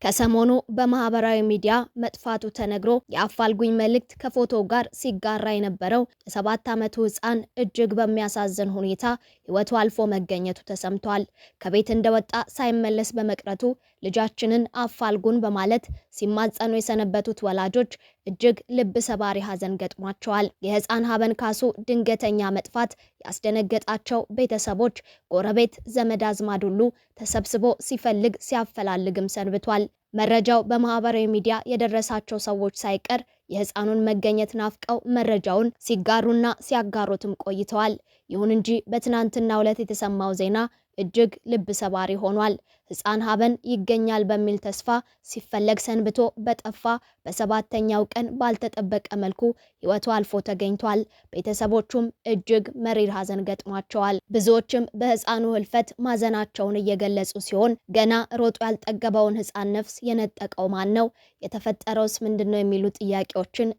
ከሰሞኑ በማህበራዊ ሚዲያ መጥፋቱ ተነግሮ የአፋልጉኝ መልእክት ከፎቶ ጋር ሲጋራ የነበረው የ7 ዓመቱ ህፃን እጅግ በሚያሳዝን ሁኔታ ህይወቱ አልፎ መገኘቱ ተሰምቷል። ከቤት እንደወጣ ሳይመለስ በመቅረቱ ልጃችንን አፋልጉን በማለት ሲማጸኑ የሰነበቱት ወላጆች እጅግ ልብ ሰባሪ ሀዘን ገጥሟቸዋል። የህፃን ሀበን ካሱ ድንገተኛ መጥፋት ያስደነገጣቸው ቤተሰቦች፣ ጎረቤት፣ ዘመድ አዝማድ ሁሉ ተሰብስቦ ሲፈልግ ሲያፈላልግም ሰንብቷል። መረጃው በማህበራዊ ሚዲያ የደረሳቸው ሰዎች ሳይቀር የህፃኑን መገኘት ናፍቀው መረጃውን ሲጋሩና ሲያጋሩትም ቆይተዋል። ይሁን እንጂ በትናንትናው ዕለት የተሰማው ዜና እጅግ ልብ ሰባሪ ሆኗል። ህፃን ሀበን ይገኛል በሚል ተስፋ ሲፈለግ ሰንብቶ በጠፋ በሰባተኛው ቀን ባልተጠበቀ መልኩ ህይወቱ አልፎ ተገኝቷል። ቤተሰቦቹም እጅግ መሪር ሀዘን ገጥሟቸዋል። ብዙዎችም በህፃኑ ህልፈት ማዘናቸውን እየገለጹ ሲሆን ገና ሮጦ ያልጠገበውን ህፃን ነፍስ የነጠቀው ማን ነው? የተፈጠረውስ ምንድነው? የሚሉ ጥያቄዎችን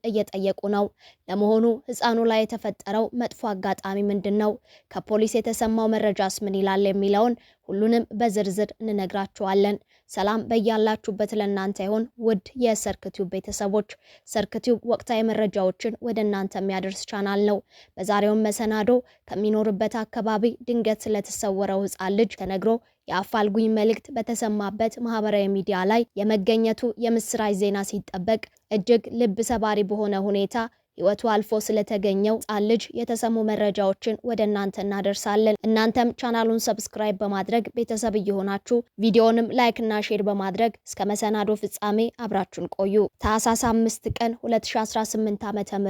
እየጠየቁ ነው። ለመሆኑ ህፃኑ ላይ የተፈጠረው መጥፎ አጋጣሚ ምንድነው? ከፖሊስ የተሰማው መረጃስ ምን ይላል? የሚለውን ሁሉንም በዝርዝር እንነግራችኋለን። ሰላም በያላችሁበት ለእናንተ ይሁን ውድ የሰርክቲዩብ ቤተሰቦች። ሰርክቲዩብ ወቅታዊ መረጃዎችን ወደ እናንተ የሚያደርስ ቻናል ነው። በዛሬውም መሰናዶ ከሚኖርበት አካባቢ ድንገት ስለተሰወረው ህፃን ልጅ ተነግሮ የአፋልጉኝ መልእክት በተሰማበት ማህበራዊ ሚዲያ ላይ የመገኘቱ የምስራች ዜና ሲጠበቅ እጅግ ልብ ሰባሪ በሆነ ሁኔታ ህይወቱ አልፎ ስለተገኘው ህፃን ልጅ የተሰሙ መረጃዎችን ወደ እናንተ እናደርሳለን። እናንተም ቻናሉን ሰብስክራይብ በማድረግ ቤተሰብ እየሆናችሁ ቪዲዮንም ላይክ እና ሼር በማድረግ እስከ መሰናዶ ፍጻሜ አብራችሁን ቆዩ። ታህሳስ 5 ቀን 2018 ዓ.ም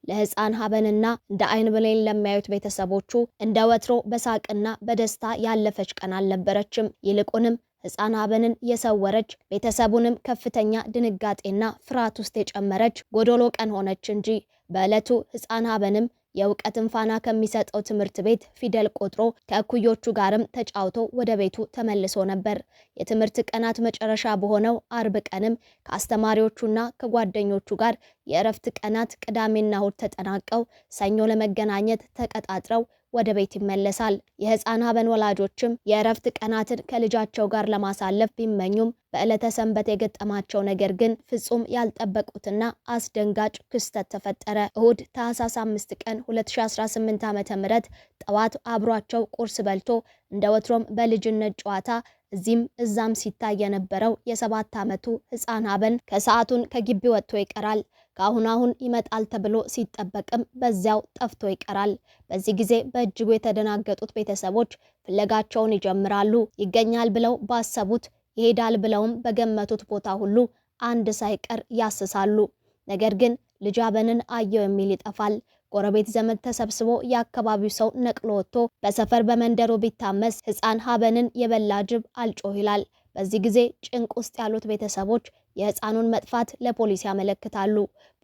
ለህፃን ሀበንና እንደ አይን ብሌን ለሚያዩት ቤተሰቦቹ እንደ ወትሮ በሳቅና በደስታ ያለፈች ቀን አልነበረችም። ይልቁንም ህፃን ሀበንን የሰወረች ቤተሰቡንም ከፍተኛ ድንጋጤና ፍርሃት ውስጥ የጨመረች ጎዶሎ ቀን ሆነች እንጂ በዕለቱ ህፃን ሀበንም የእውቀትን ፋና ከሚሰጠው ትምህርት ቤት ፊደል ቆጥሮ ከእኩዮቹ ጋርም ተጫውቶ ወደ ቤቱ ተመልሶ ነበር። የትምህርት ቀናት መጨረሻ በሆነው አርብ ቀንም ከአስተማሪዎቹና ከጓደኞቹ ጋር የእረፍት ቀናት ቅዳሜና እሁድ ተጠናቀው ሰኞ ለመገናኘት ተቀጣጥረው ወደ ቤት ይመለሳል። የህፃን ሀበን ወላጆችም የእረፍት ቀናትን ከልጃቸው ጋር ለማሳለፍ ቢመኙም በዕለተ ሰንበት የገጠማቸው ነገር ግን ፍጹም ያልጠበቁትና አስደንጋጭ ክስተት ተፈጠረ። እሁድ ታህሳስ 5 ቀን 2018 ዓ.ም ጠዋት አብሯቸው ቁርስ በልቶ እንደ ወትሮም በልጅነት ጨዋታ እዚህም እዛም ሲታይ የነበረው የ7 ዓመቱ ህፃን ሀበን ከሰዓቱን ከግቢ ወጥቶ ይቀራል። ከአሁን ይመጣል ተብሎ ሲጠበቅም በዚያው ጠፍቶ ይቀራል። በዚህ ጊዜ በእጅጉ የተደናገጡት ቤተሰቦች ፍለጋቸውን ይጀምራሉ። ይገኛል ብለው ባሰቡት ይሄዳል ብለውም በገመቱት ቦታ ሁሉ አንድ ሳይቀር ያስሳሉ። ነገር ግን ልጅ ሀበንን አየው የሚል ይጠፋል። ጎረቤት ዘመድ ተሰብስቦ የአካባቢው ሰው ነቅሎ ወጥቶ በሰፈር በመንደሩ ቢታመስ ህፃን ሀበንን የበላ ጅብ አልጮህ ይላል። በዚህ ጊዜ ጭንቅ ውስጥ ያሉት ቤተሰቦች የህፃኑን መጥፋት ለፖሊስ ያመለክታሉ።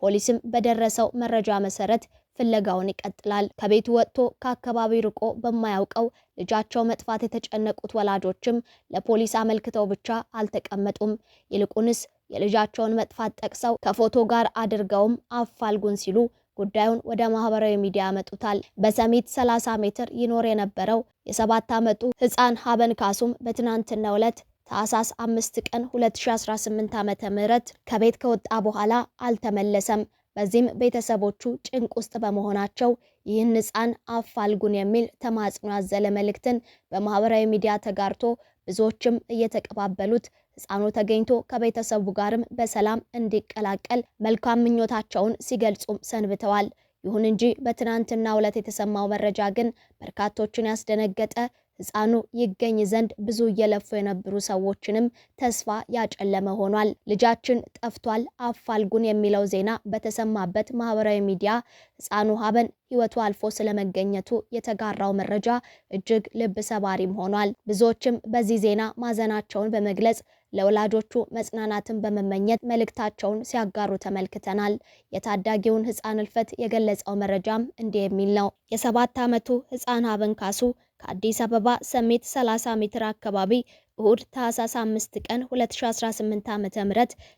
ፖሊስም በደረሰው መረጃ መሰረት ፍለጋውን ይቀጥላል። ከቤቱ ወጥቶ ከአካባቢው ርቆ በማያውቀው ልጃቸው መጥፋት የተጨነቁት ወላጆችም ለፖሊስ አመልክተው ብቻ አልተቀመጡም። ይልቁንስ የልጃቸውን መጥፋት ጠቅሰው ከፎቶ ጋር አድርገውም አፋልጉን ሲሉ ጉዳዩን ወደ ማህበራዊ ሚዲያ ያመጡታል። በሰሚት 30 ሜትር ይኖር የነበረው የ7 ዓመቱ ህፃን ሀበን ካሱም በትናንትናው ዕለት ታህሳስ 5 ቀን 2018 ዓ.ም ከቤት ከወጣ በኋላ አልተመለሰም። በዚህም ቤተሰቦቹ ጭንቅ ውስጥ በመሆናቸው ይህን ህፃን አፋልጉን የሚል ተማጽኖ ያዘለ መልእክትን በማህበራዊ ሚዲያ ተጋርቶ ብዙዎችም እየተቀባበሉት ህፃኑ ተገኝቶ ከቤተሰቡ ጋርም በሰላም እንዲቀላቀል መልካም ምኞታቸውን ሲገልጹም ሰንብተዋል። ይሁን እንጂ በትናንትናው ዕለት የተሰማው መረጃ ግን በርካቶችን ያስደነገጠ፣ ህፃኑ ይገኝ ዘንድ ብዙ እየለፉ የነበሩ ሰዎችንም ተስፋ ያጨለመ ሆኗል። ልጃችን ጠፍቷል አፋልጉን የሚለው ዜና በተሰማበት ማህበራዊ ሚዲያ ህፃኑ ሀበን ህይወቱ አልፎ ስለመገኘቱ የተጋራው መረጃ እጅግ ልብ ሰባሪም ሆኗል። ብዙዎችም በዚህ ዜና ማዘናቸውን በመግለጽ ለወላጆቹ መጽናናትን በመመኘት መልእክታቸውን ሲያጋሩ ተመልክተናል። የታዳጊውን ህፃን ህልፈት የገለጸው መረጃም እንዲህ የሚል ነው። የ7 ዓመቱ ህፃን ሀበን ካሱ ከአዲስ አበባ ሰሚት 30 ሜትር አካባቢ እሁድ ታህሳስ 5 ቀን 2018 ዓ.ም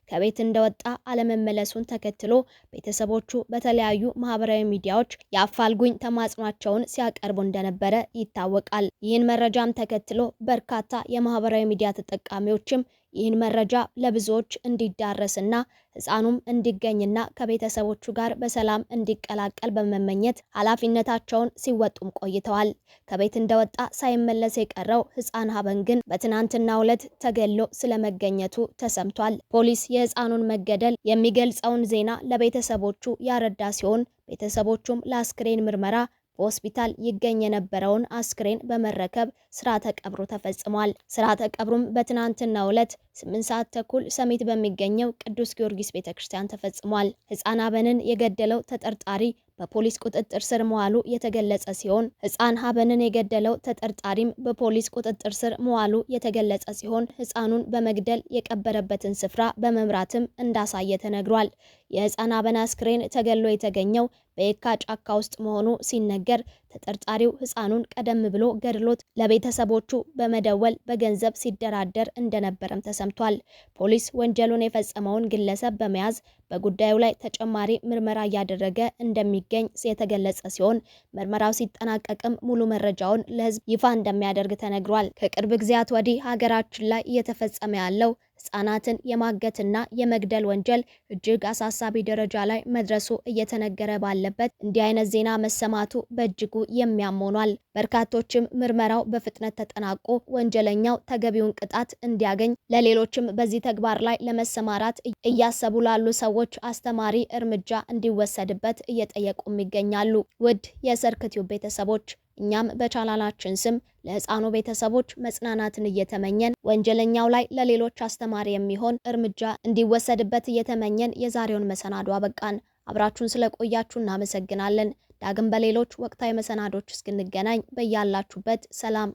ከቤት እንደወጣ አለመመለሱን ተከትሎ ቤተሰቦቹ በተለያዩ ማህበራዊ ሚዲያዎች የአፋልጉኝ ተማጽኗቸውን ሲያቀርቡ እንደነበረ ይታወቃል። ይህን መረጃም ተከትሎ በርካታ የማህበራዊ ሚዲያ ተጠቃሚዎችም ይህን መረጃ ለብዙዎች እንዲዳረስና ሕፃኑም እንዲገኝና ከቤተሰቦቹ ጋር በሰላም እንዲቀላቀል በመመኘት ኃላፊነታቸውን ሲወጡም ቆይተዋል። ከቤት እንደወጣ ሳይመለስ የቀረው ሕፃን ሀበን ግን በትናንትናው ዕለት ተገሎ ስለመገኘቱ ተሰምቷል። ፖሊስ የሕፃኑን መገደል የሚገልጸውን ዜና ለቤተሰቦቹ ያረዳ ሲሆን ቤተሰቦቹም ለአስክሬን ምርመራ በሆስፒታል ይገኝ የነበረውን አስክሬን በመረከብ ስርዓተ ቀብሩ ተፈጽሟል። ስርዓተ ቀብሩም በትናንትናው ዕለት 8 ሰዓት ተኩል ሰሚት በሚገኘው ቅዱስ ጊዮርጊስ ቤተክርስቲያን ተፈጽሟል። ሕፃን ሀበንን የገደለው ተጠርጣሪ በፖሊስ ቁጥጥር ስር መዋሉ የተገለጸ ሲሆን ሕፃን ሀበንን የገደለው ተጠርጣሪም በፖሊስ ቁጥጥር ስር መዋሉ የተገለጸ ሲሆን ሕፃኑን በመግደል የቀበረበትን ስፍራ በመምራትም እንዳሳየ ተነግሯል። የሕፃን ሀበን አስክሬን ተገሎ የተገኘው በየካ ጫካ ውስጥ መሆኑ ሲነገር ተጠርጣሪው ሕፃኑን ቀደም ብሎ ገድሎት ለቤተሰቦቹ በመደወል በገንዘብ ሲደራደር እንደነበረም ተሰምቷል። ፖሊስ ወንጀሉን የፈጸመውን ግለሰብ በመያዝ በጉዳዩ ላይ ተጨማሪ ምርመራ እያደረገ እንደሚገኝ የተገለጸ ሲሆን ምርመራው ሲጠናቀቅም ሙሉ መረጃውን ለሕዝብ ይፋ እንደሚያደርግ ተነግሯል። ከቅርብ ጊዜያት ወዲህ ሀገራችን ላይ እየተፈጸመ ያለው ሕፃናትን የማገትና የመግደል ወንጀል እጅግ አሳሳቢ ደረጃ ላይ መድረሱ እየተነገረ ባለበት እንዲህ አይነት ዜና መሰማቱ በእጅጉ የሚያም ሆኗል። በርካቶችም ምርመራው በፍጥነት ተጠናቆ ወንጀለኛው ተገቢውን ቅጣት እንዲያገኝ፣ ለሌሎችም በዚህ ተግባር ላይ ለመሰማራት እያሰቡ ላሉ ሰዎች አስተማሪ እርምጃ እንዲወሰድበት እየጠየቁም ይገኛሉ። ውድ የሰርክ ቲዩብ ቤተሰቦች እኛም በቻናላችን ስም ለሕፃኑ ቤተሰቦች መጽናናትን እየተመኘን ወንጀለኛው ላይ ለሌሎች አስተማሪ የሚሆን እርምጃ እንዲወሰድበት እየተመኘን የዛሬውን መሰናዶ አበቃን። አብራችሁን ስለቆያችሁ እናመሰግናለን። ዳግም በሌሎች ወቅታዊ መሰናዶች እስክንገናኝ በያላችሁበት ሰላም